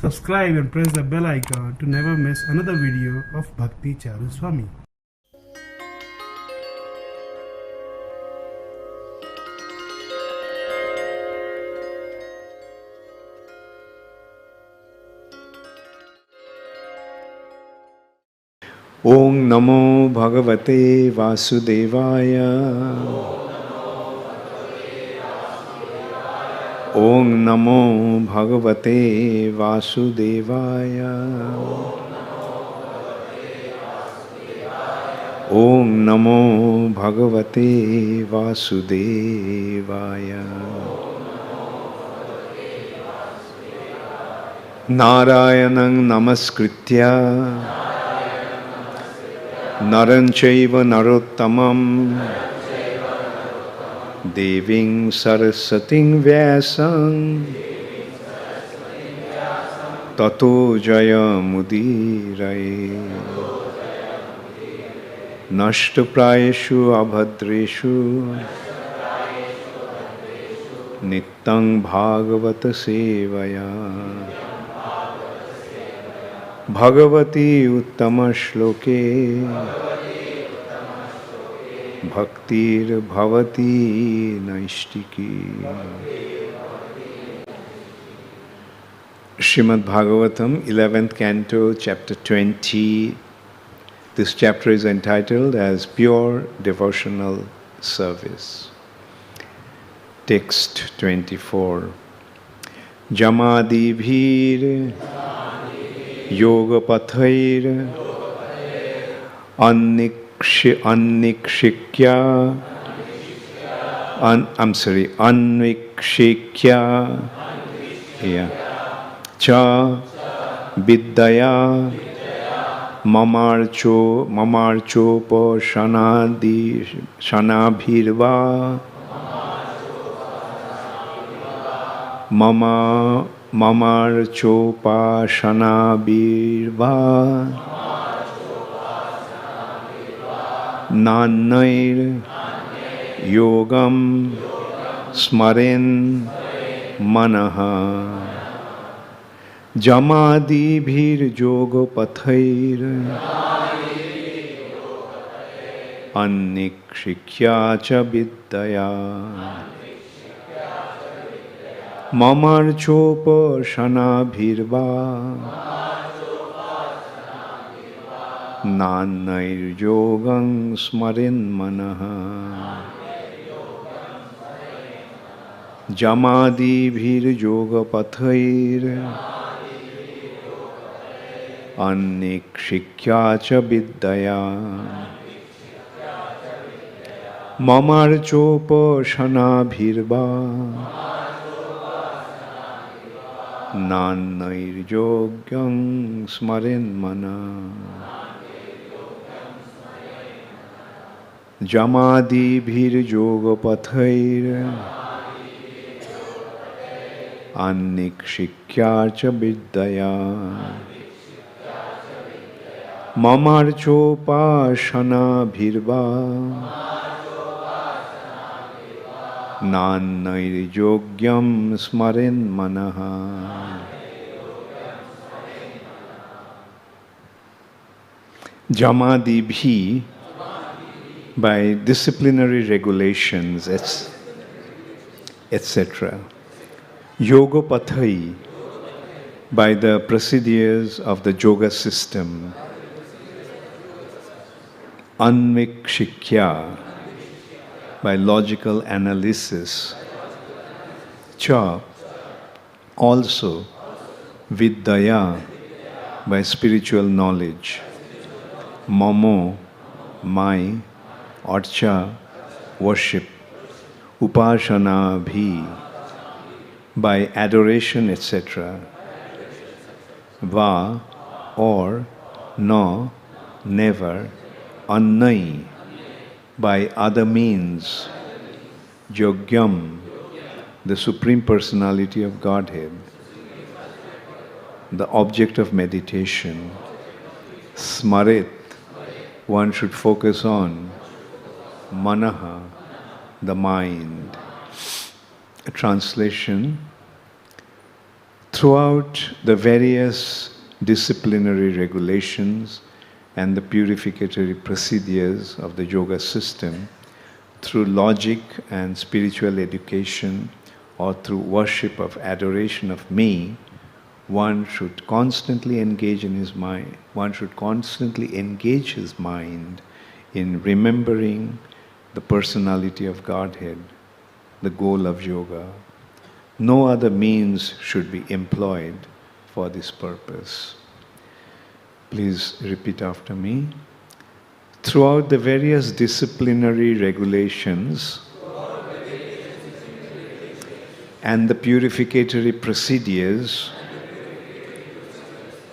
Subscribe and press the bell icon to never miss another video of Bhakti Charu Swami. Om Namo Bhagavate Vasudevaya. Om Namo Bhagavate Vasudevaya. Om Namo Bhagavate Vasudevaya. Narayanang Namaskritya Naranchaiva Narottamam Deving Sarasating Vyasam Tato Jaya Mudiraye Nashtaprayeshu Abhadreshu Nittang Bhagavata Sevaya Bhagavati Uttama Shloke Bhaktir Bhavati Naistiki. Srimad Bhagavatam, 11th Canto, Chapter 20. This chapter is entitled as Pure Devotional Service. Text 24. Jamadi Bhir Yoga Pathair Annikshikya Anvikshikya Cha Vidyaya Mamarchopa Shanabhirva Mamarchopashanabhirva Nanair Yogam Smaren Manaha Jamadibhir Yogapathair Annikshikya cha Vidyaya Mamarchopa Shanabhirva Nanair Yogam Smaren Manaha Jamadibhir Yogapathair Annikshikya cha Vidyaya Mamarchopa Shanabhirva Nanair Yogyam Smaren Mana Jamadibhir Yogapathair Annikshikya cha Vidyaya Mamarchopashanabhirva Nanair Yogyam Smaren Manaha. Jamadibhi, by disciplinary regulations, etc. Yogapathai, by the procedures of the yoga system. Anvikshikya, by logical analysis. Cha, also. Vidyaya, by spiritual knowledge. Mamo, my. Archa, worship. Upasana, bhi, by adoration, etc. Va, or. No, never. Annai, by other means. Yogyam, the Supreme Personality of Godhead, the object of meditation. Smarit, one should focus on. Manaha, the mind. A translation: Throughout the various disciplinary regulations and the purificatory procedures of the yoga system, through logic and spiritual education or through worship of adoration of me, one should constantly engage in his mind. One should constantly engage his mind in remembering the personality of Godhead, the goal of yoga. No other means should be employed for this purpose. Please repeat after me. Throughout the various disciplinary regulations and the purificatory procedures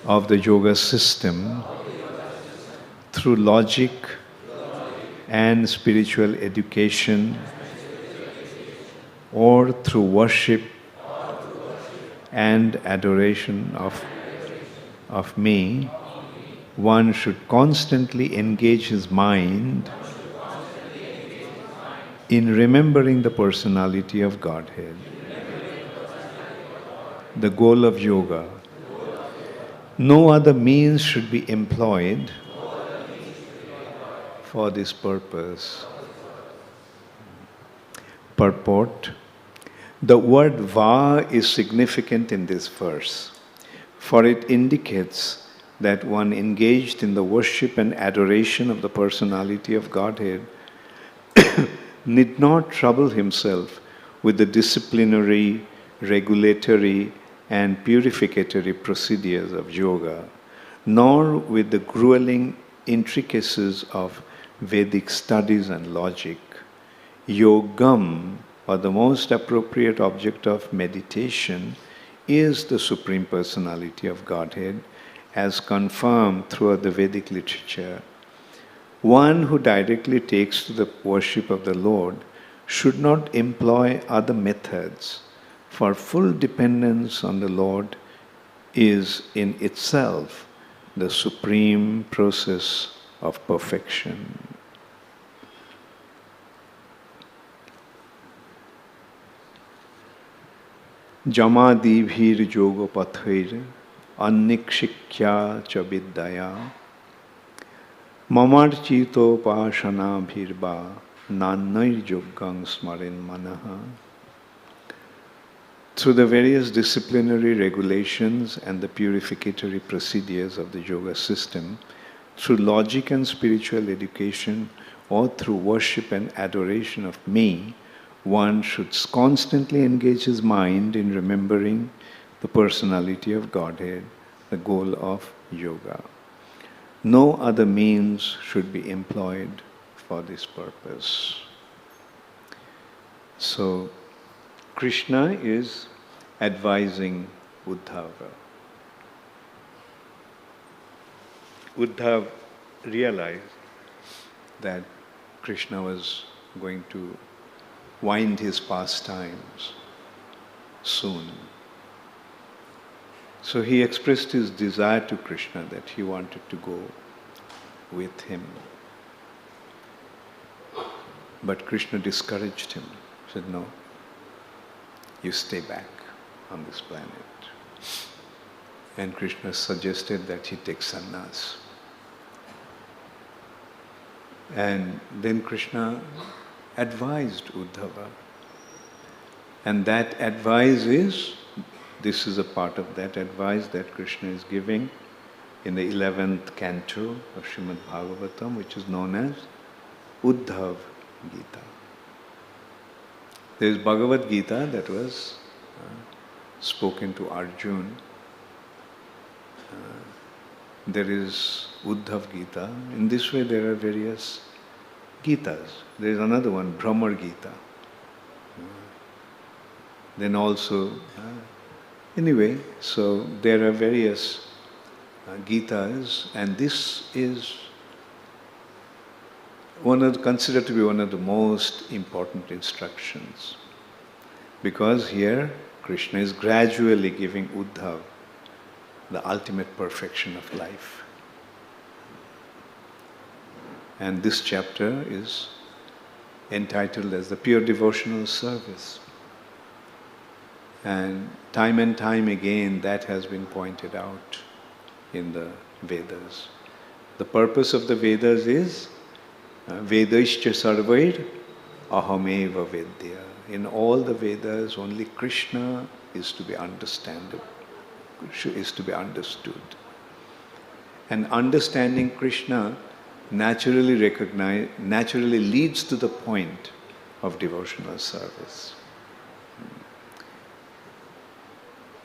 of the yoga system, through logic and spiritual education or through worship and adoration of me, one should constantly engage his mind in remembering the personality of Godhead, the goal of yoga. No other means should be employed for this purpose. Purport. The word va is significant in this verse, for it indicates that one engaged in the worship and adoration of the personality of Godhead need not trouble himself with the disciplinary, regulatory, and purificatory procedures of yoga, nor with the grueling intricacies of Vedic studies and logic. Yogam, or the most appropriate object of meditation, is the Supreme Personality of Godhead, as confirmed throughout the Vedic literature. One who directly takes to the worship of the Lord should not employ other methods, for full dependence on the Lord is in itself the supreme process of perfection. Jamadibhir yogopathir annikshikya cha vidyaya mamarchito pasana bhirva nannair yogang smarin manaha. Through the various disciplinary regulations and the purificatory procedures of the yoga system, through logic and spiritual education, or through worship and adoration of me, one should constantly engage his mind in remembering the personality of Godhead, the goal of yoga. No other means should be employed for this purpose. So, Krishna is advising Uddhava. Uddhava realized that Krishna was going to wind his pastimes soon. So he expressed his desire to Krishna that he wanted to go with him. But Krishna discouraged him, said, no, you stay back on this planet. And Krishna suggested that he take sannyas. And then Krishna advised Uddhava. And that advice is, this is a part of that advice that Krishna is giving in the 11th canto of Srimad Bhagavatam, which is known as Uddhav Gita. There is Bhagavad Gita that was spoken to Arjuna. There is Uddhav Gita. In this way there are various Gitas. There is another one, Brahmar Gita. Then also, anyway, so there are various Gitas, and this is considered to be one of the most important instructions. Because here Krishna is gradually giving Uddhava the ultimate perfection of life. And this chapter is entitled as the Pure Devotional Service. And time again that has been pointed out in the Vedas. The purpose of the Vedas is Vedaischa sarvair ahameva vedya. In all the Vedas, only Krishna is to be understood. And understanding Krishna naturally leads to the point of devotional service.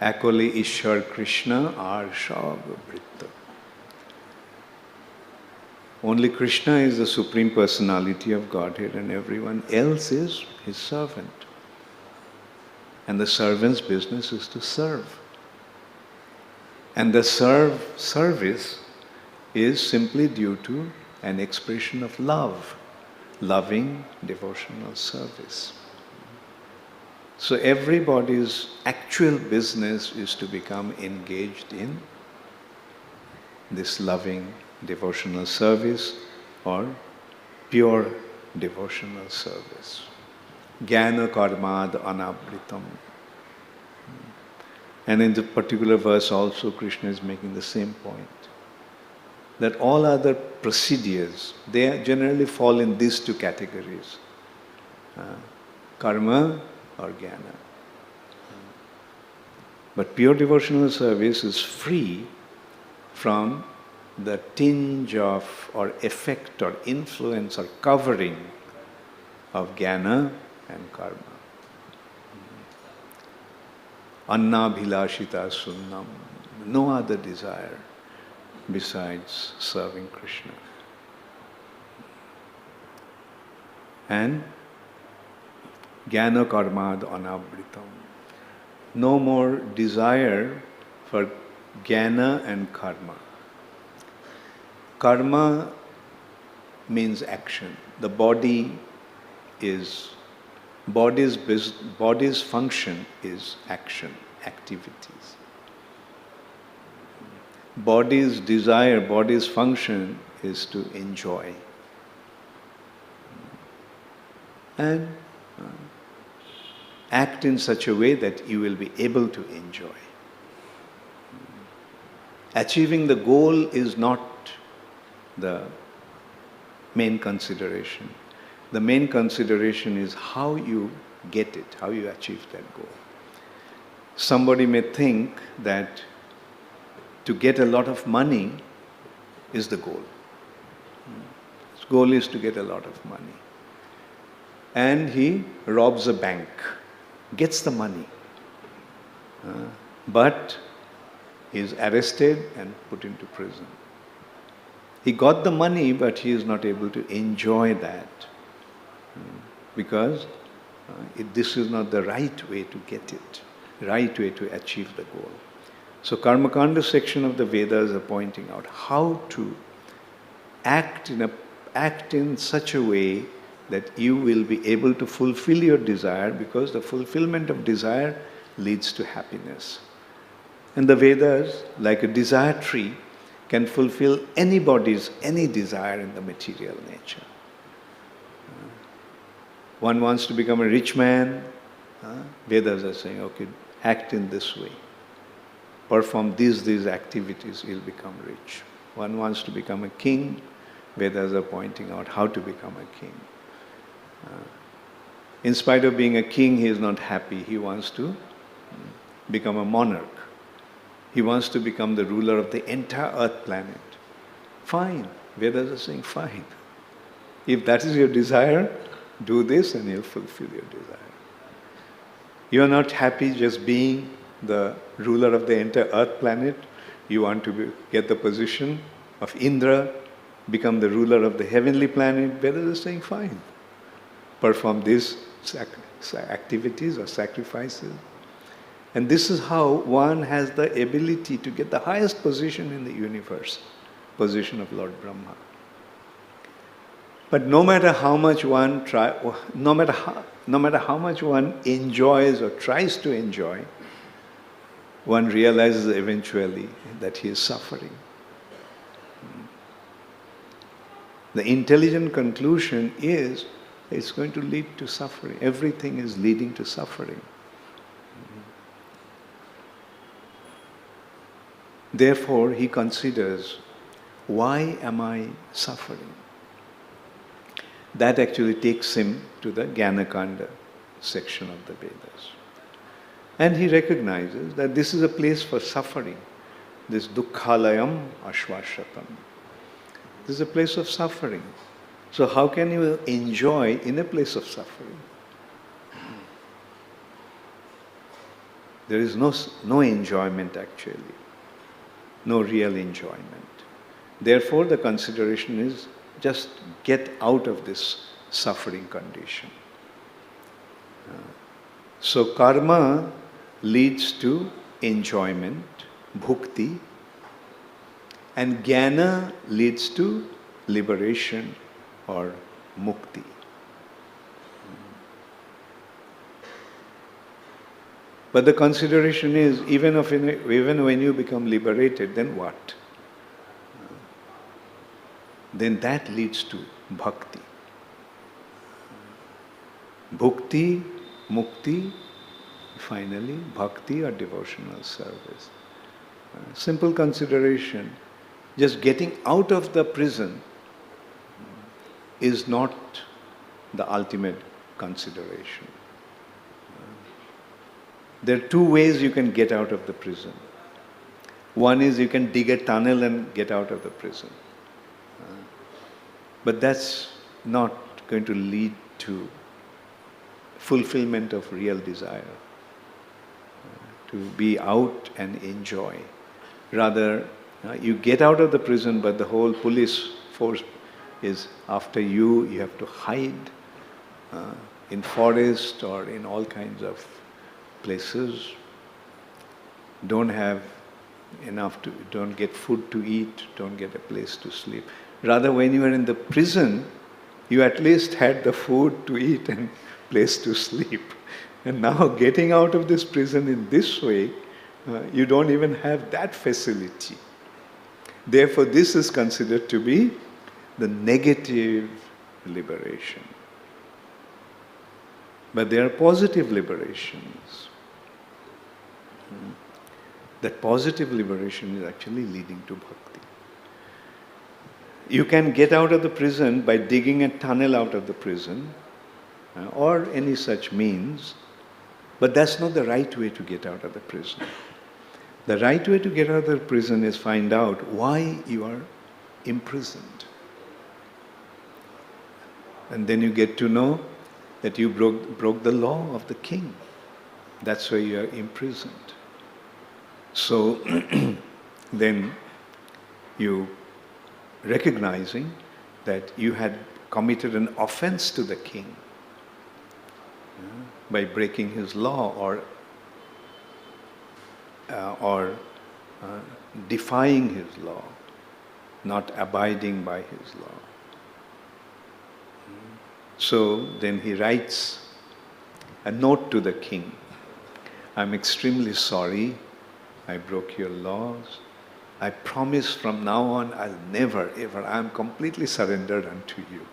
Akole Ishwar Krishna Arshava Britta. Only Krishna is the Supreme Personality of Godhead and everyone else is his servant. And the servant's business is to serve. And the service is simply due to an expression of love, loving devotional service. So everybody's actual business is to become engaged in this loving devotional service or pure devotional service. Jnana karmad anabritam. And in the particular verse also Krishna is making the same point. That all other procedures, they generally fall in these two categories. Karma or jnana. But pure devotional service is free from the tinge of or effect or influence or covering of jnana and karma. Anna bhilashita sunnam. No other desire besides serving Krishna. And jnana karmad anabritam. No more desire for jnana and karma. Karma means action. The body's function is action, activities. Body's desire, body's function is to enjoy. And act in such a way that you will be able to enjoy. Achieving the goal is not the main consideration. The main consideration is how you get it, how you achieve that goal. Somebody may think that to get a lot of money is the goal. His goal is to get a lot of money. And he robs a bank, gets the money, but he is arrested and put into prison. He got the money, but he is not able to enjoy that because this is not the right way to get it, right way to achieve the goal. So Karmakanda section of the Vedas are pointing out how to act in such a way that you will be able to fulfill your desire, because the fulfillment of desire leads to happiness. And the Vedas, like a desire tree, can fulfill any desire in the material nature. One wants to become a rich man, Vedas are saying, okay, act in this way. Perform these activities, you'll become rich. One wants to become a king, Vedas are pointing out how to become a king. In spite of being a king, he is not happy. He wants to become a monarch. He wants to become the ruler of the entire earth planet. Fine. Vedas are saying, fine. If that is your desire, do this and you'll fulfill your desire. You are not happy just being the ruler of the entire earth planet. You want to get the position of Indra, become the ruler of the heavenly planet. Vedas are saying, fine. Perform these activities or sacrifices. And this is how one has the ability to get the highest position in the universe, position of Lord Brahma. But no matter how much one no matter how much one enjoys or tries to enjoy, one realizes eventually that he is suffering. The intelligent conclusion is it's going to lead to suffering. Everything is leading to suffering. Therefore, he considers, why am I suffering? That actually takes him to the Jnanakanda section of the Vedas. And he recognizes that this is a place for suffering. This dukkhalayam ashvashatam. This is a place of suffering. So how can you enjoy in a place of suffering? There is no enjoyment actually. No real enjoyment. Therefore, the consideration is just get out of this suffering condition. So karma leads to enjoyment, bhukti, and jnana leads to liberation or mukti. But the consideration is, even when you become liberated, then what? Then that leads to bhakti. Bhukti, mukti, finally bhakti or devotional service. Simple consideration. Just getting out of the prison is not the ultimate consideration. There are two ways you can get out of the prison. One is you can dig a tunnel and get out of the prison. But that's not going to lead to fulfillment of real desire. To be out and enjoy. Rather, you get out of the prison, but the whole police force is after you. You have to hide in forest or in all kinds of places. Don't have enough to, don't get food to eat, don't get a place to sleep. Rather, when you are in the prison, you at least had the food to eat and place to sleep. And now getting out of this prison in this way, you don't even have that facility. Therefore, this is considered to be the negative liberation. But there are positive liberations. That positive liberation is actually leading to bhakti. You can get out of the prison by digging a tunnel out of the prison or any such means, but that's not the right way to get out of the prison. The right way to get out of the prison is find out why you are imprisoned. And then you get to know that you broke the law of the king. That's why you are imprisoned. So then you recognizing that you had committed an offense to the king by breaking his law or defying his law, not abiding by his law. So then he writes a note to the king. I'm extremely sorry I broke your laws. I promise from now on I'll never ever, I am completely surrendered unto you.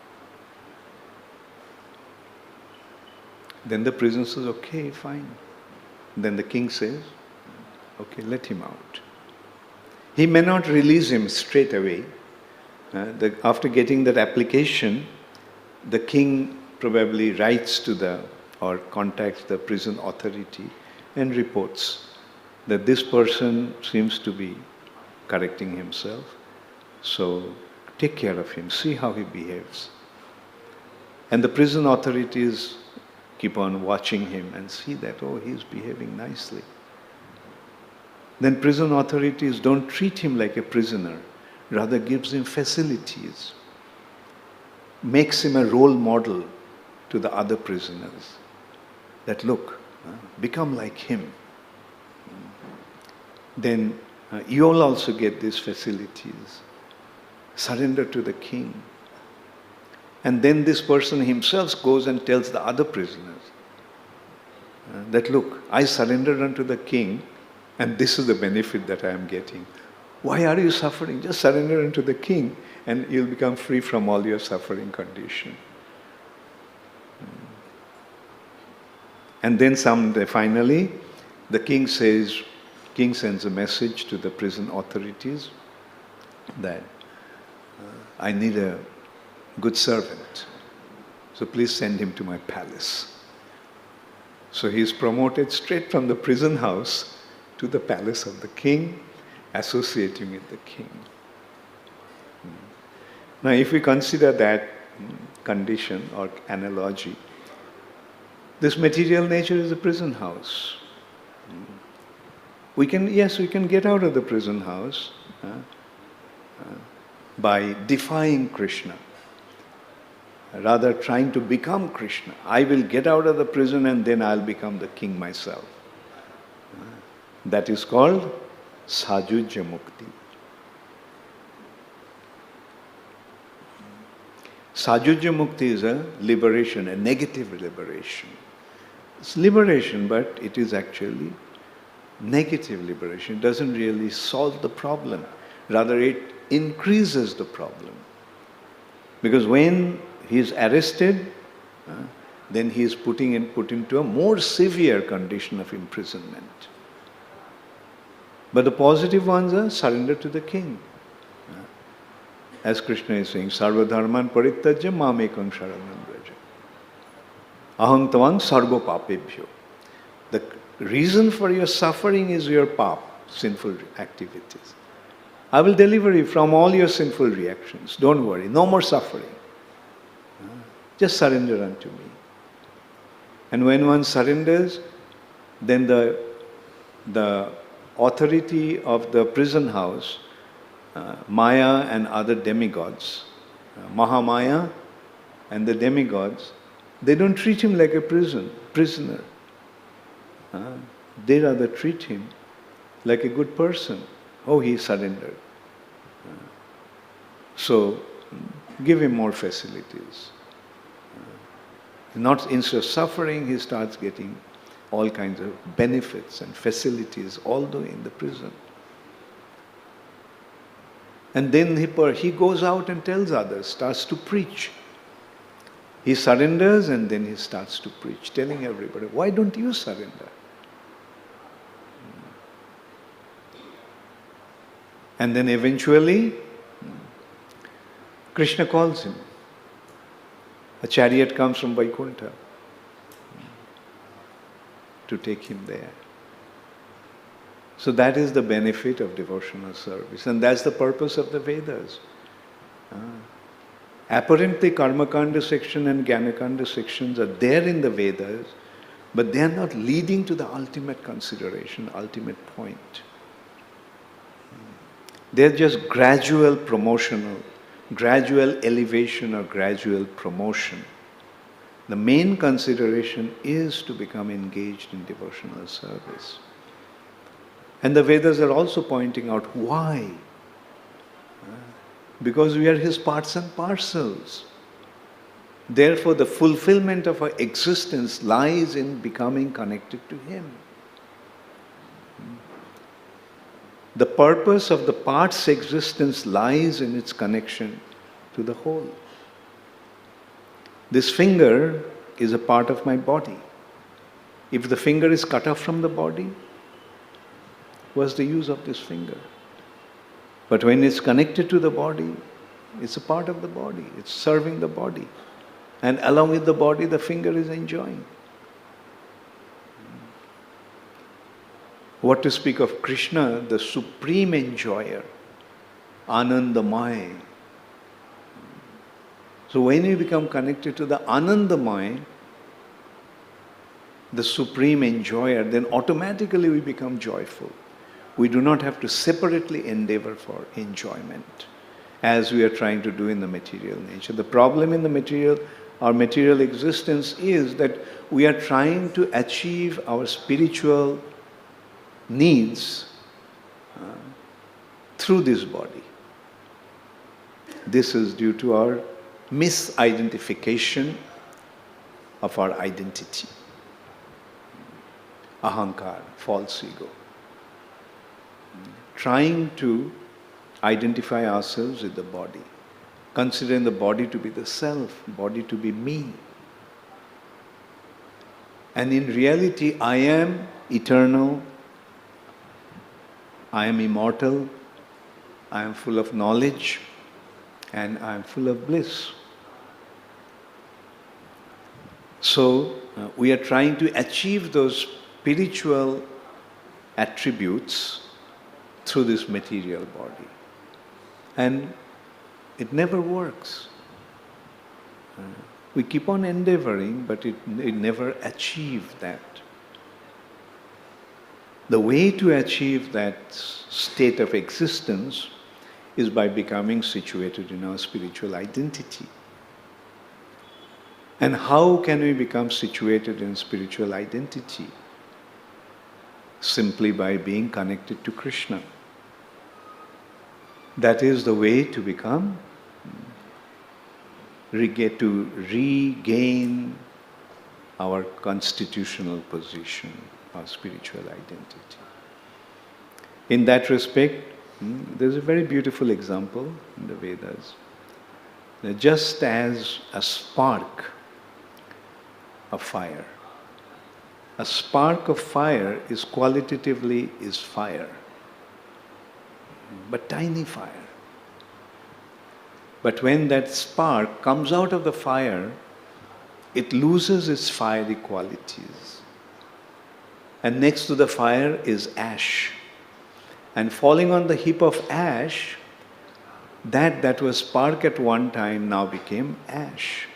Then the prisoner says, okay, fine. Then the king says, okay, let him out. He may not release him straight away. After getting that application, the king probably writes to or contacts the prison authority and reports that this person seems to be correcting himself. So take care of him, see how he behaves. And the prison authorities keep on watching him and see that, oh, he's behaving nicely. Then prison authorities don't treat him like a prisoner, rather gives him facilities, makes him a role model to the other prisoners. That look, become like him. Then you all also get these facilities. Surrender to the king. And then this person himself goes and tells the other prisoners that look, I surrendered unto the king and this is the benefit that I am getting. Why are you suffering? Just surrender unto the king and you'll become free from all your suffering condition. And then someday finally the king king sends a message to the prison authorities that I need a good servant. So please send him to my palace. So he is promoted straight from the prison house to the palace of the king, associating with the king. Now, if we consider that condition or analogy, this material nature is a prison house. We can get out of the prison house by defying Krishna, rather trying to become Krishna. I will get out of the prison and then I'll become the king myself. That is called Sajujya Mukti. Sajujya Mukti is a liberation, a negative liberation. It's liberation, but it is actually negative liberation. It doesn't really solve the problem. Rather, it increases the problem. Because when he is arrested, then he is put into a more severe condition of imprisonment. But the positive ones are surrender to the king. As Krishna is saying, Sarva Dharman Parityajya Mamekam Sharanam Vraja. Aham Tavang Sarva Papebhyo. The reason for your suffering is your pap, sinful activities. I will deliver you from all your sinful reactions. Don't worry, no more suffering. Just surrender unto me. And when one surrenders, then the authority of the prison house, Maya and other demigods, Mahamaya and the demigods, they don't treat him like a prisoner. They rather treat him like a good person. Oh, he surrendered. So, give him more facilities. Not instead of suffering, he starts getting all kinds of benefits and facilities, although in the prison. And then he goes out and tells others, starts to preach. He surrenders and then he starts to preach, telling everybody, why don't you surrender? And then eventually, Krishna calls him. A chariot comes from Vaikuntha to take him there. So that is the benefit of devotional service, and that's the purpose of the Vedas. Apparently, Karmakanda section and Jnanakanda sections are there in the Vedas, but they are not leading to the ultimate consideration, ultimate point. They're just gradual promotional, gradual elevation or gradual promotion. The main consideration is to become engaged in devotional service. And the Vedas are also pointing out why. Because we are his parts and parcels. Therefore, the fulfillment of our existence lies in becoming connected to him. The purpose of the part's existence lies in its connection to the whole. This finger is a part of my body. If the finger is cut off from the body, what's the use of this finger? But when it's connected to the body, it's a part of the body. It's serving the body. And along with the body, the finger is enjoying. What to speak of Krishna, the supreme enjoyer, Anandamaya. So when we become connected to the Anandamaya, the supreme enjoyer, then automatically we become joyful. We do not have to separately endeavor for enjoyment, as we are trying to do in the material nature. The problem in our material existence is that we are trying to achieve our spiritual needs through this body. This is due to our misidentification of our identity. Ahankar, false ego. Trying to identify ourselves with the body, considering the body to be the self, body to be me. And in reality, I am eternal, I am immortal, I am full of knowledge, and I am full of bliss. So, we are trying to achieve those spiritual attributes through this material body. And it never works. We keep on endeavoring, but it never achieves that. The way to achieve that state of existence is by becoming situated in our spiritual identity. And how can we become situated in spiritual identity? Simply by being connected to Krishna. That is the way to become, to regain our constitutional position, our spiritual identity. In that respect, there's a very beautiful example in the Vedas. Just as a spark of fire, a spark of fire is qualitatively fire, but tiny fire. But when that spark comes out of the fire, it loses its fiery qualities. And next to the fire is ash. And falling on the heap of ash, that was spark at one time now became ash.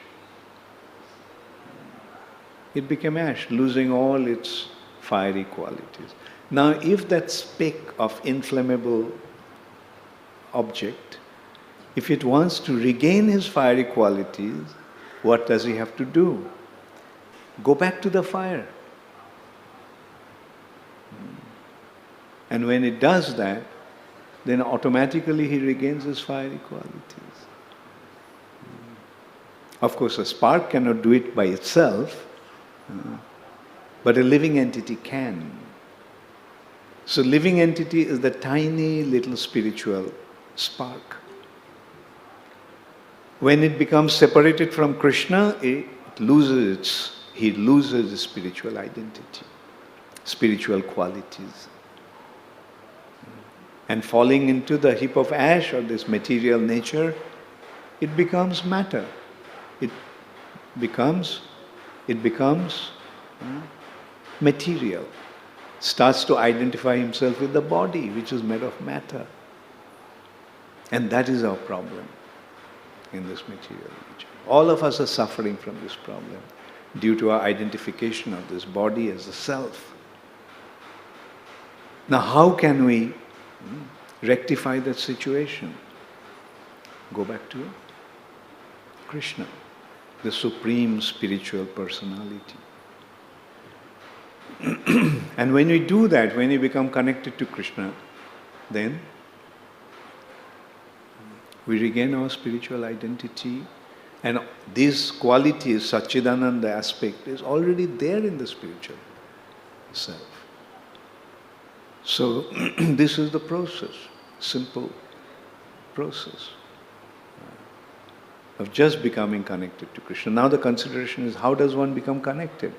It became ash, losing all its fiery qualities. Now, if that speck of inflammable object, if it wants to regain his fiery qualities, what does he have to do? Go back to the fire. And when it does that, then automatically he regains his fiery qualities. Of course, a spark cannot do it by itself, but a living entity can. So living entity is the tiny little spiritual spark. When it becomes separated from Krishna, he loses its spiritual identity, spiritual qualities. And falling into the heap of ash or this material nature, it becomes matter. It becomes material. Starts to identify himself with the body, which is made of matter. And that is our problem in this material nature. All of us are suffering from this problem due to our identification of this body as the self. Now, how can we rectify that situation? Go back to Krishna, the supreme spiritual personality. And when we do that, when we become connected to Krishna, then we regain our spiritual identity, and these qualities, Satchidananda aspect, is already there in the spiritual self. So this is the process, simple process of just becoming connected to Krishna. Now the consideration is, how does one become connected?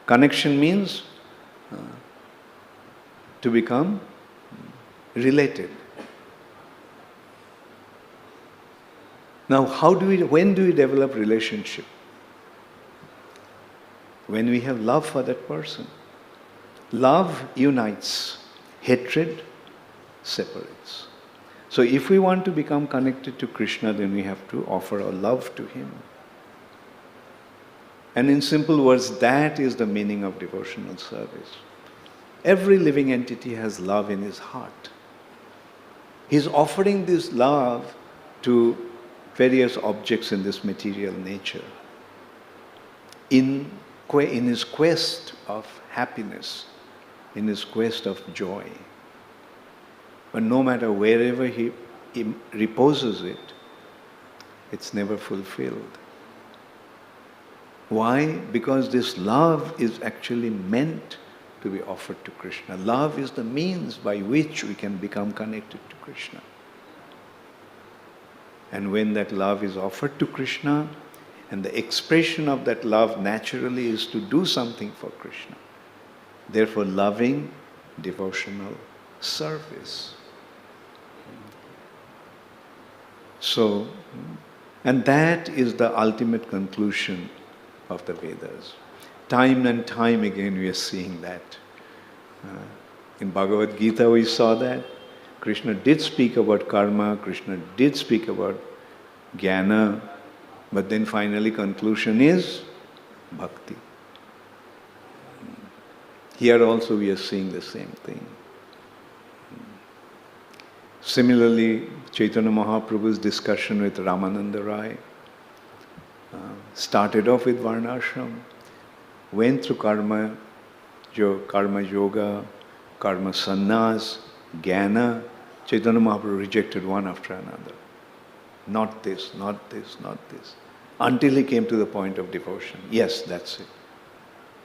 Connection means to become related. Now, when do we develop relationship? When we have love for that person. Love unites, hatred separates. So if we want to become connected to Krishna, then we have to offer our love to him. And in simple words, that is the meaning of devotional service. Every living entity has love in his heart. He's offering this love to various objects in this material nature in his quest of happiness, in his quest of joy. But no matter wherever he reposes it, it's never fulfilled. Why? Because this love is actually meant to be offered to Krishna. Love is the means by which we can become connected to Krishna. And when that love is offered to Krishna, and the expression of that love naturally is to do something for Krishna. Therefore, loving devotional service. So, and that is the ultimate conclusion of the Vedas. Time and time again we are seeing that. In Bhagavad Gita we saw that. Krishna did speak about karma, Krishna did speak about jnana, but then finally conclusion is bhakti. Here also we are seeing the same thing. Similarly, Chaitanya Mahaprabhu's discussion with Ramananda Rai started off with Varnashram, went through karma yoga, karma sannyas, jnana. Chaitanya Mahaprabhu rejected one after another. Not this, not this, not this. Until he came to the point of devotion. Yes, that's it.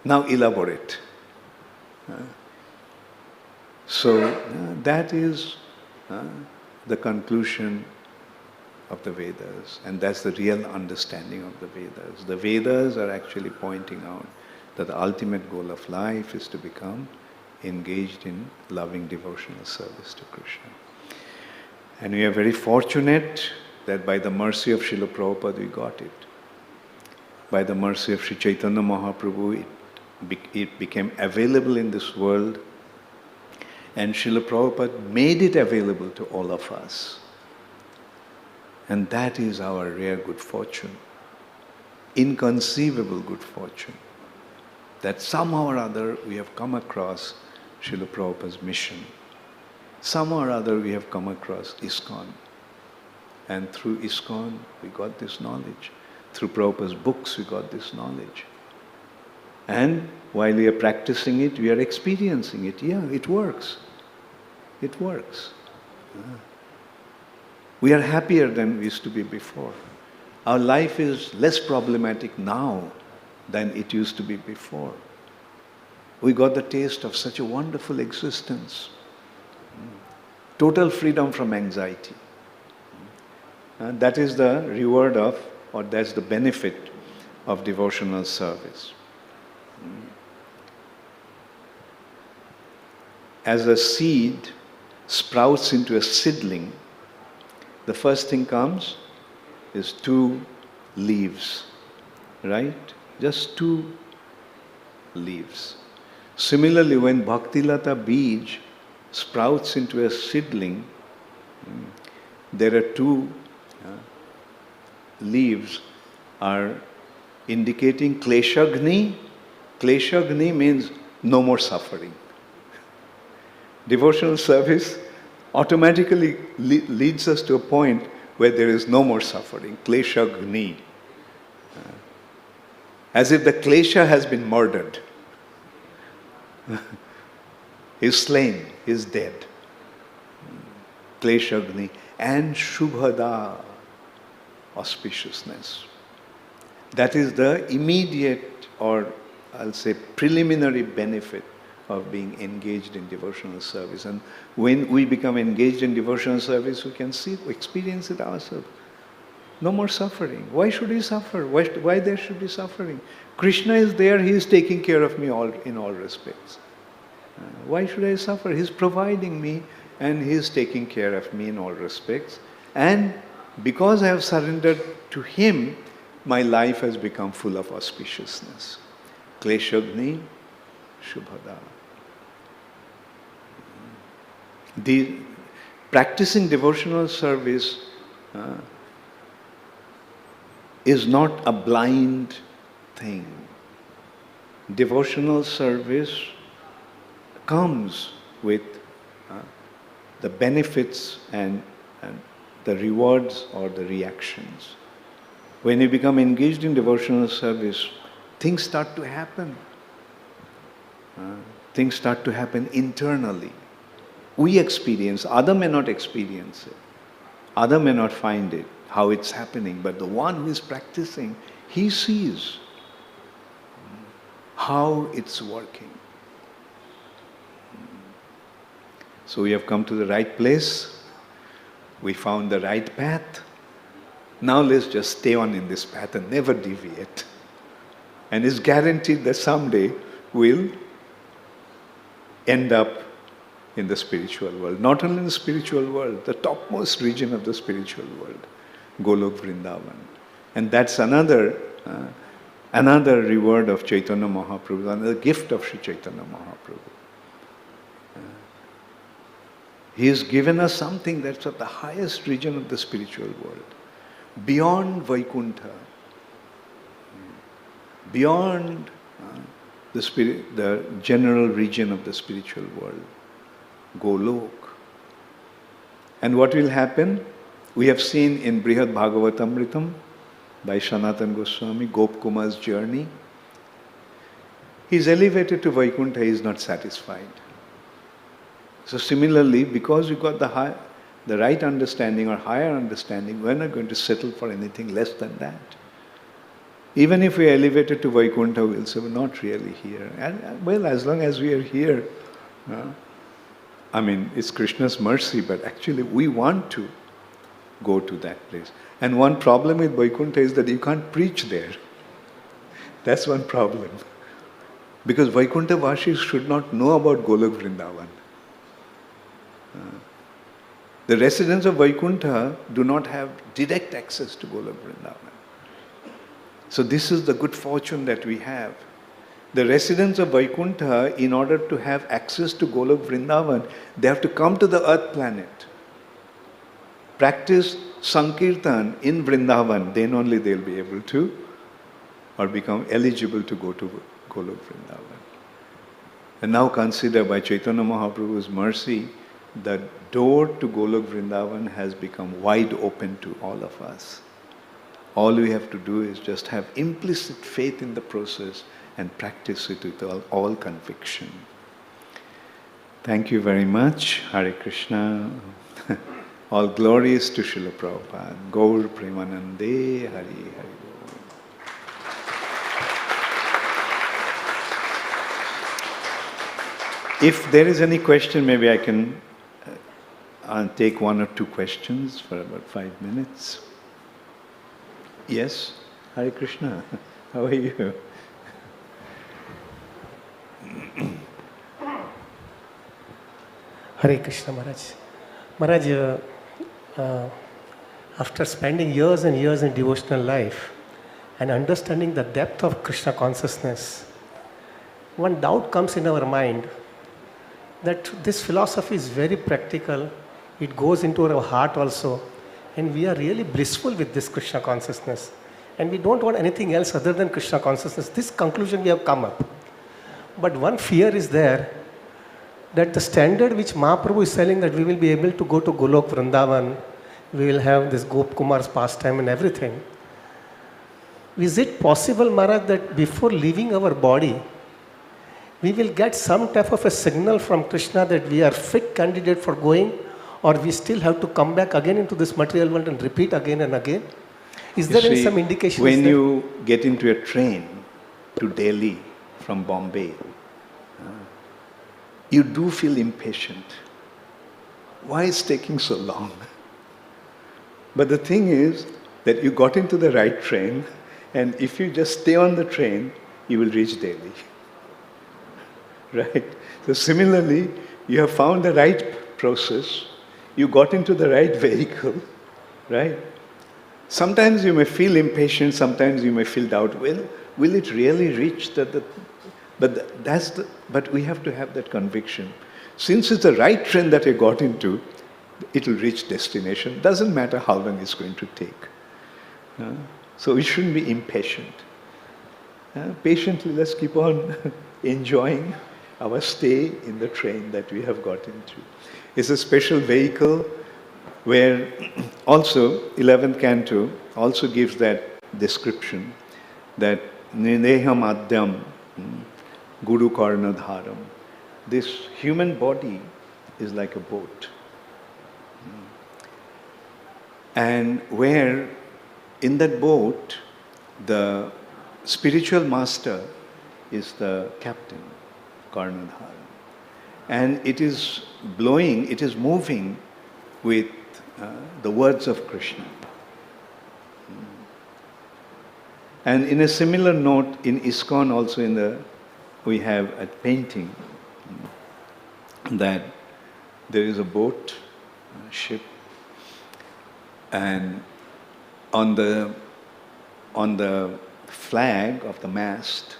Now elaborate. So that is the conclusion of the Vedas, and that's the real understanding of the Vedas. The Vedas are actually pointing out that the ultimate goal of life is to become engaged in loving devotional service to Krishna. And we are very fortunate that by the mercy of Srila Prabhupada we got it. By the mercy of Sri Chaitanya Mahaprabhu it became available in this world, and Srila Prabhupada made it available to all of us. And that is our rare good fortune, inconceivable good fortune, that somehow or other we have come across Srila Prabhupada's mission. Somehow or other we have come across ISKCON. And through ISKCON we got this knowledge. Through Prabhupada's books we got this knowledge. And while we are practicing it, we are experiencing it. Yeah, it works. It works. We are happier than we used to be before. Our life is less problematic now than it used to be before. We got the taste of such a wonderful existence. Total freedom from anxiety. That is the reward of, or that's the benefit of devotional service. As a seed sprouts into a seedling, the first thing comes is 2 leaves, right? Just 2 leaves. Similarly, when Bhaktilata Bij sprouts into a seedling, there are 2 leaves are indicating Kleshagni. Kleshagni means no more suffering. Devotional service automatically leads us to a point where there is no more suffering. Kleshagni. As if the klesha has been murdered. He's slain, he's dead. Kleshagni. And Shubhada, auspiciousness. That is the immediate, or I'll say preliminary benefit of being engaged in devotional service. And when we become engaged in devotional service, we can experience it ourselves. No more suffering. Why should we suffer? Why there should be suffering? Krishna is there, he is taking care of me in all respects. Why should I suffer? He is providing me and he is taking care of me in all respects. And because I have surrendered to him, my life has become full of auspiciousness. Kleshagni Shubhada. The practicing devotional service is not a blind thing. Devotional service comes with the benefits and the rewards or the reactions. When you become engaged in devotional service, things start to happen. Things start to happen internally. We experience, other may not experience it. Other may not find it, how it's happening, but the one who is practicing, he sees how it's working. So we have come to the right place. We found the right path. Now let's just stay on in this path and never deviate. And it's guaranteed that someday we'll end up in the spiritual world. Not only in the spiritual world, the topmost region of the spiritual world, Golok Vrindavan. And that's another reward of Chaitanya Mahaprabhu, another gift of Sri Chaitanya Mahaprabhu. He has given us something that's of the highest region of the spiritual world, beyond Vaikuntha, beyond the general region of the spiritual world, Golok. And what will happen? We have seen in Brihad Bhagavatamritam by Sanatana Goswami, Gop Kumar's journey. He is elevated to Vaikuntha, he is not satisfied. So similarly, because you got the right understanding or higher understanding, we're not going to settle for anything less than that. Even if we are elevated to Vaikuntha, we'll say we're not really here. And well, as long as we are here, it's Krishna's mercy, but actually we want to go to that place. And one problem with Vaikuntha is that you can't preach there. That's one problem. Because Vaikuntha Vashis should not know about Golok Vrindavan. The residents of Vaikuntha do not have direct access to Golok Vrindavan. So this is the good fortune that we have. The residents of Vaikuntha, in order to have access to Golok Vrindavan, they have to come to the earth planet, practice Sankirtan in Vrindavan, then only they'll be able to, or become eligible to go to Golok Vrindavan. And now consider, by Chaitanya Mahaprabhu's mercy, the door to Golok Vrindavan has become wide open to all of us. All we have to do is just have implicit faith in the process and practice it with all conviction. Thank you very much. Hare Krishna. All glories to Srila Prabhupada. Gaur Premanande. Hari Hari. If there is any question, maybe I can take one or two questions for about 5 minutes. Yes, Hare Krishna. How are you? Hare Krishna Maharaj. Maharaj, after spending years and years in devotional life and understanding the depth of Krishna consciousness, one doubt comes in our mind that this philosophy is very practical, it goes into our heart also, and we are really blissful with this Krishna consciousness. And we don't want anything else other than Krishna consciousness. This conclusion we have come up. But one fear is there, that the standard which Mahaprabhu is telling, that we will be able to go to Golok Vrindavan, we will have this Gop Kumar's pastime and everything. Is it possible, Maharaj, that before leaving our body, we will get some type of a signal from Krishna that we are fit candidate for going, or we still have to come back again into this material world and repeat again and again? Is there some indication? When you get into a train to Delhi from Bombay, you do feel impatient. Why is it taking so long? But the thing is that you got into the right train, and if you just stay on the train, you will reach Delhi. Right? So similarly, you have found the right process, you got into the right vehicle, right? Sometimes you may feel impatient, sometimes you may feel doubt. Well, will it really reach but we have to have that conviction. Since it's the right train that you got into, it will reach destination. Doesn't matter how long it's going to take. So we shouldn't be impatient. Patiently, let's keep on enjoying our stay in the train that we have got into. It's a special vehicle where also 11th canto also gives that description that Nideham Adyam Guru Karna Dharam. This human body is like a boat. And where in that boat the spiritual master is the captain, Karna Dharam. And it is blowing, it is moving with the words of Krishna. And in a similar note, in ISKCON also we have a painting that there is a boat, a ship, and on the flag of the mast,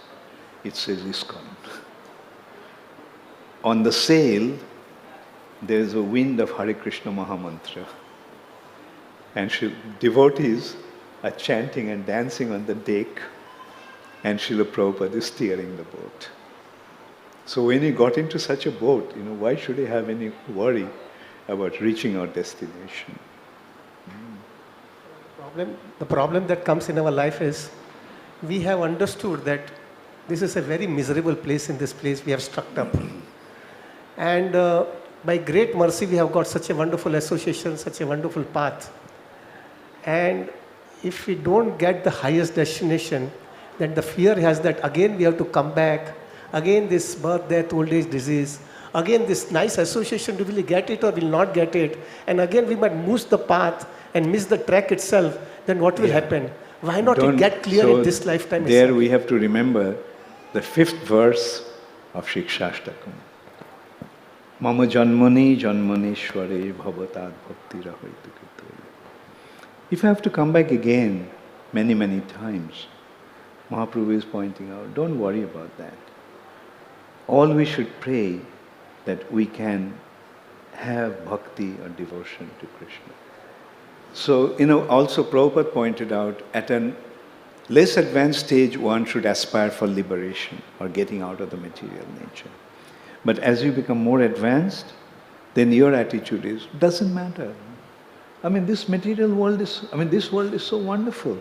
it says ISKCON. On the sail, there is a wind of Hare Krishna Mahamantra. And devotees are chanting and dancing on the deck, and Srila Prabhupada is steering the boat. So when he got into such a boat, why should he have any worry about reaching our destination? The problem that comes in our life is we have understood that this is a very miserable place. In this place we have struck up. And by great mercy we have got such a wonderful association, such a wonderful path. And if we don't get the highest destination, then the fear has that again we have to come back, again this birth, death, old age, disease, again this nice association, will we get it or will not get it, and again we might lose the path and miss the track itself, then what will happen? Why not get clear in this lifetime there itself? we have to remember the 5th verse of Shikshashtakam. Mama janmani janmaneshware bhavatad bhaktira hoitukite. If I have to come back again many, many times, Mahaprabhu is pointing out, don't worry about that. All we should pray that we can have bhakti or devotion to Krishna. So, also Prabhupada pointed out, at a less advanced stage, one should aspire for liberation or getting out of the material nature. But as you become more advanced, then your attitude is, doesn't matter. This material world this world is so wonderful,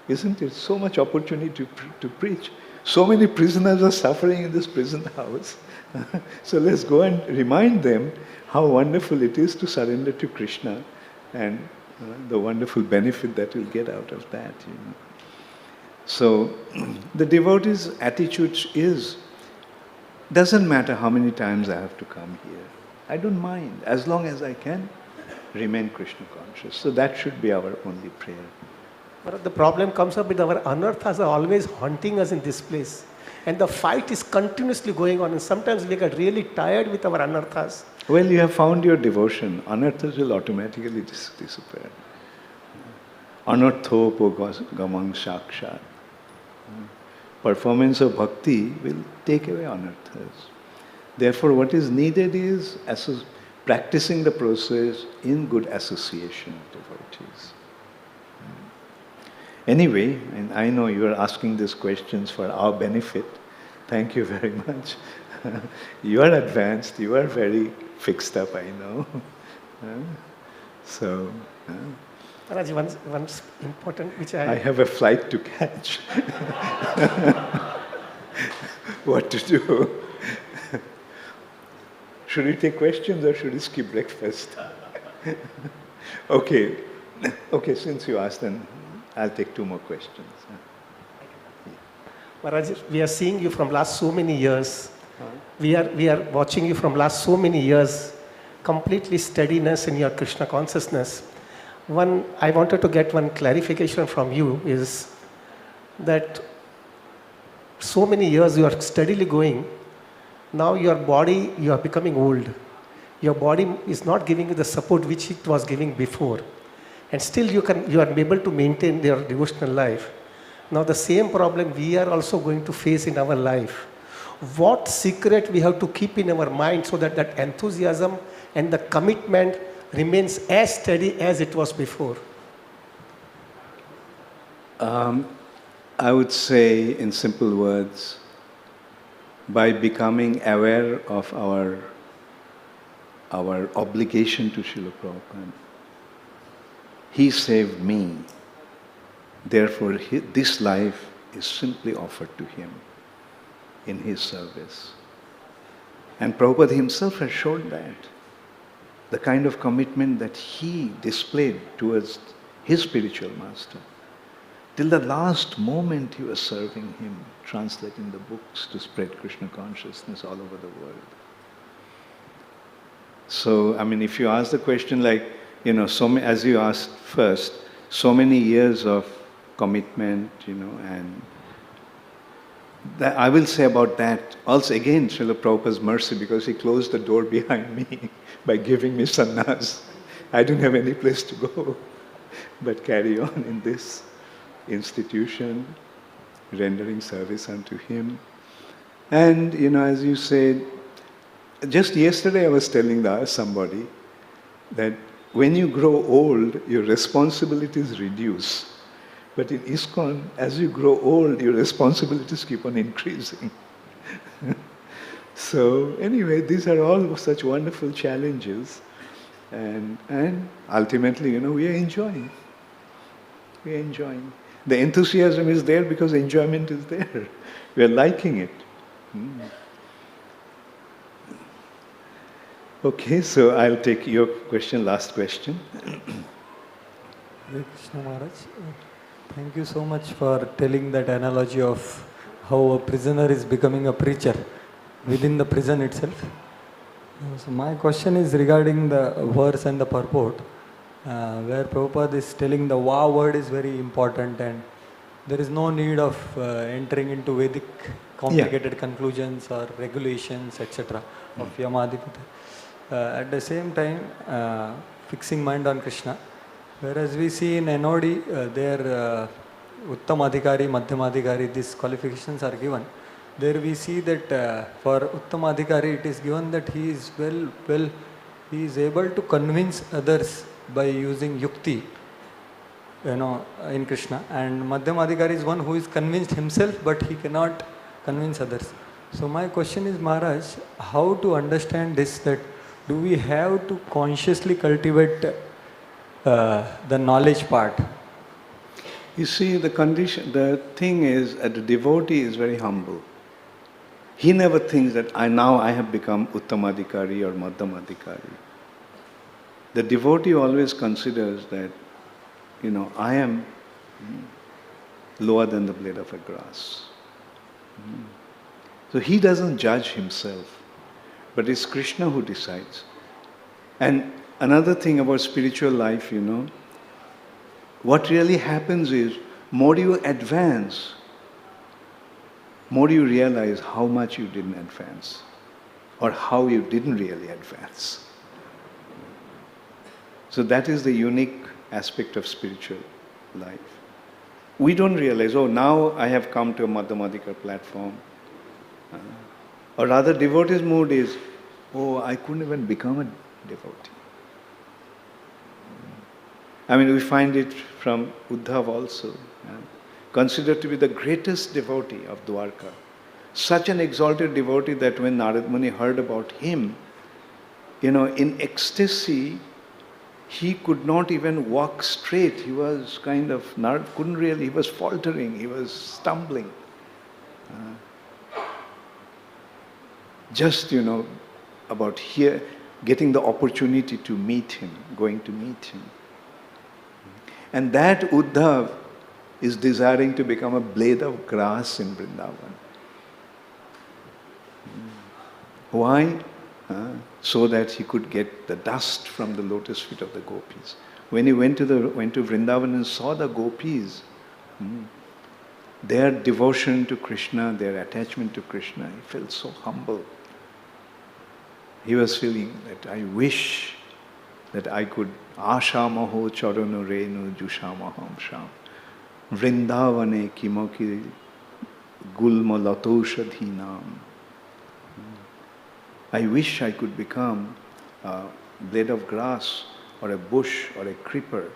isn't it? So much opportunity to preach. So many prisoners are suffering in this prison house. So let's go and remind them how wonderful it is to surrender to Krishna and the wonderful benefit that we'll get out of that. So the devotee's attitude is, doesn't matter how many times I have to come here. I don't mind, as long as I can remain Krishna conscious. So that should be our only prayer. But the problem comes up with our anarthas are always haunting us in this place. And the fight is continuously going on. And sometimes we get really tired with our anarthas. Well, you have found your devotion. Anarthas will automatically disappear. Anarthopo gamang shakshat. Performance of bhakti will take away anarthas. Therefore, what is needed is practicing the process in good association with devotees. Anyway, and I know you are asking these questions for our benefit. Thank you very much. You are advanced, you are very fixed up, I know. So, Maharaj, one important which I have a flight to catch. What to do? Should we take questions or should we skip breakfast? Okay, since you asked, then I'll take 2 more questions. Maharaj, we are seeing you from last so many years. We are watching you from last so many years. Completely steadiness in your Krishna consciousness. I wanted to get one clarification from you is that so many years you are steadily going. Now your body, you are becoming old. Your body is not giving you the support which it was giving before. And still you are able to maintain your devotional life. Now the same problem we are also going to face in our life. What secret we have to keep in our mind so that that enthusiasm and the commitment remains as steady as it was before? I would say in simple words, by becoming aware of our obligation to Srila Prabhupada. He saved me. Therefore, this life is simply offered to him in his service. And Prabhupada himself has shown that. The kind of commitment that he displayed towards his spiritual master. Till the last moment he was serving him, translating the books to spread Krishna consciousness all over the world. So, if you ask the question as you asked first, so many years of commitment, and that I will say about that, also again, Srila Prabhupada's mercy, because he closed the door behind me by giving me sannyas. I don't have any place to go but carry on in this institution, rendering service unto him. And, as you said, just yesterday I was telling somebody that when you grow old, your responsibilities reduce. But in ISKCON, as you grow old, your responsibilities keep on increasing. So anyway, these are all such wonderful challenges. And ultimately, we are enjoying. We are enjoying. The enthusiasm is there because enjoyment is there. We are liking it. Okay, so I'll take your question, last question. Hare Krishna Maharaj. Thank you so much for telling that analogy of how a prisoner is becoming a preacher within the prison itself. So my question is regarding the verse and the purport, where Prabhupada is telling the Va word is very important and there is no need of entering into Vedic complicated conclusions or regulations, etc. of Yamadipata. At the same time, fixing mind on Krishna. Whereas we see in NOD, their Uttam Adhikari, Madhyam Adhikari, these qualifications are given. There we see that for Uttam Adhikari, it is given that he is he is able to convince others by using yukti, in Krishna. And Madhyam Adhikari is one who is convinced himself, but he cannot convince others. So my question is, Maharaj, how to understand this, that do we have to consciously cultivate the knowledge part? You see, the thing is, the devotee is very humble. He never thinks that I have become Uttamadhikari or Madhyamadhikari. The devotee always considers that, I am lower than the blade of a grass. So he doesn't judge himself, but it's Krishna who decides. And another thing about spiritual life, what really happens is, more you advance, more you realize how much you didn't advance, or how you didn't really advance. So that is the unique aspect of spiritual life. We don't realize, now I have come to a Madhyamadhika platform. Or rather, devotee's mood is, I couldn't even become a devotee. We find it from Uddhav also. Considered to be the greatest devotee of Dwarka. Such an exalted devotee that when Narad Muni heard about him, in ecstasy, he could not even walk straight. He was Narad he was faltering, he was stumbling. Just, about here, getting the opportunity to meet him, going to meet him. And that Uddhav is desiring to become a blade of grass in Vrindavan. Why? So that he could get the dust from the lotus feet of the gopis. When he went to Vrindavan and saw the gopis, their devotion to Krishna, their attachment to Krishna, he felt so humble. He was feeling that I wish that I could Ashamaho charano renu jushamaham sham Vrindavane kimoki gulma latoshadhinam. I wish I could become a blade of grass or a bush or a creeper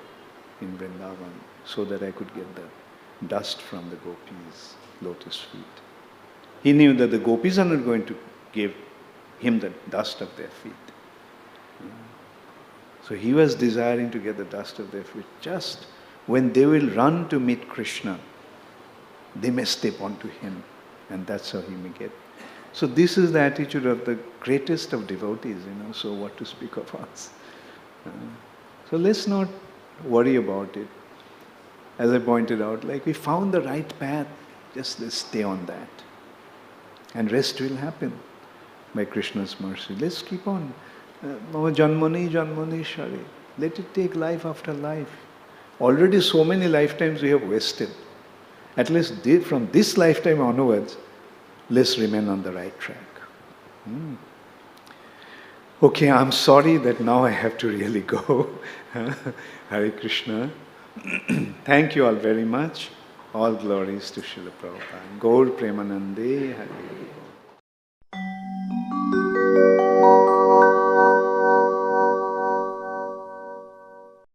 in Vrindavan so that I could get the dust from the gopis' lotus feet. He knew that the gopis are not going to give him the dust of their feet. So he was desiring to get the dust of their feet. Just when they will run to meet Krishna, they may step onto him, and that's how he may get. So this is the attitude of the greatest of devotees, so what to speak of us. So let's not worry about it. As I pointed out, we found the right path, just let's stay on that. And rest will happen by Krishna's mercy. Let's keep on. Janmani, Janmani, Shari. Let it take life after life. Already so many lifetimes we have wasted. At least from this lifetime onwards, let's remain on the right track. Okay, I'm sorry that now I have to really go. Hare Krishna. Thank you all very much. All glories to Srila Prabhupada. Gaur Premanande Hare.